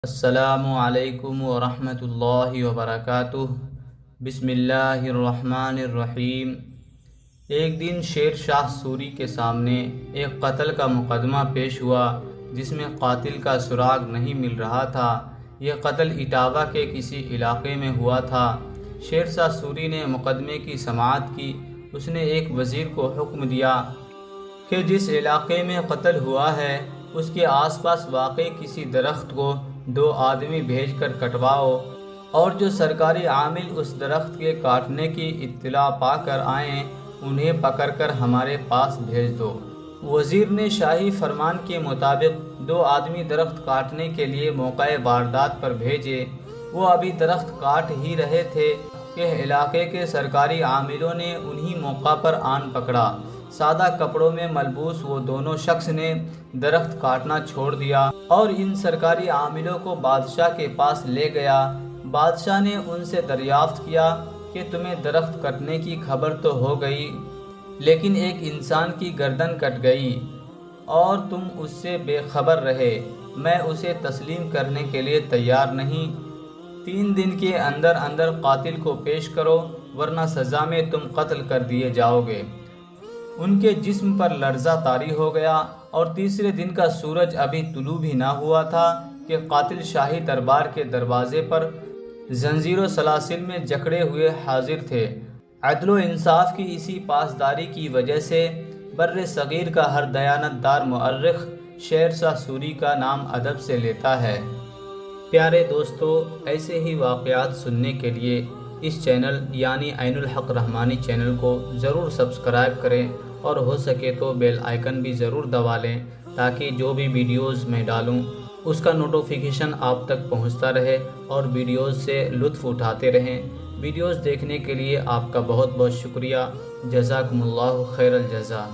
السلام علیکم ورحمۃ اللہ وبرکاتہ۔ بسم اللہ الرحمن الرحیم۔ ایک دن شیر شاہ سوری کے سامنے ایک قتل کا مقدمہ پیش ہوا جس میں قاتل کا سراغ نہیں مل رہا تھا۔ یہ قتل اٹاوہ کے کسی علاقے میں ہوا تھا۔ شیر شاہ سوری نے مقدمے کی سماعت کی۔ اس نے ایک وزیر کو حکم دیا کہ جس علاقے میں قتل ہوا ہے اس کے آس پاس واقع کسی درخت کو 2 آدمی بھیج کر کٹواؤ، اور جو سرکاری عامل اس درخت کے کاٹنے کی اطلاع پا کر آئیں انہیں پکڑ کر ہمارے پاس بھیج دو۔ وزیر نے شاہی فرمان کے مطابق 2 آدمی درخت کاٹنے کے لیے موقع واردات پر بھیجے۔ وہ ابھی درخت کاٹ ہی رہے تھے کہ علاقے کے سرکاری عاملوں نے انہی موقع پر آن پکڑا۔ سادہ کپڑوں میں ملبوس وہ دونوں شخص نے درخت کاٹنا چھوڑ دیا اور ان سرکاری عاملوں کو بادشاہ کے پاس لے گیا۔ بادشاہ نے ان سے دریافت کیا کہ تمہیں درخت کٹنے کی خبر تو ہو گئی، لیکن ایک انسان کی گردن کٹ گئی اور تم اس سے بے خبر رہے۔ میں اسے تسلیم کرنے کے لیے تیار نہیں۔ 3 دن کے اندر اندر قاتل کو پیش کرو ورنہ سزا میں تم قتل کر دیے جاؤ گے۔ ان کے جسم پر لرزہ طاری ہو گیا اور تیسرے دن کا سورج ابھی طلوع بھی نہ ہوا تھا کہ قاتل شاہی دربار کے دروازے پر زنجیر و سلاسل میں جکڑے ہوئے حاضر تھے۔ عدل و انصاف کی اسی پاسداری کی وجہ سے بر صغیر کا ہر دیانت دار مورخ شیر شاہ سوری کا نام ادب سے لیتا ہے۔ پیارے دوستو، ایسے ہی واقعات سننے کے لیے اس چینل یعنی عین الحق رحمانی چینل کو ضرور سبسکرائب کریں اور ہو سکے تو بیل آئیکن بھی ضرور دبا لیں تاکہ جو بھی ویڈیوز میں ڈالوں اس کا نوٹیفیکیشن آپ تک پہنچتا رہے اور ویڈیوز سے لطف اٹھاتے رہیں۔ ویڈیوز دیکھنے کے لیے آپ کا بہت بہت شکریہ۔ جزاکم اللہ خیر الجزا۔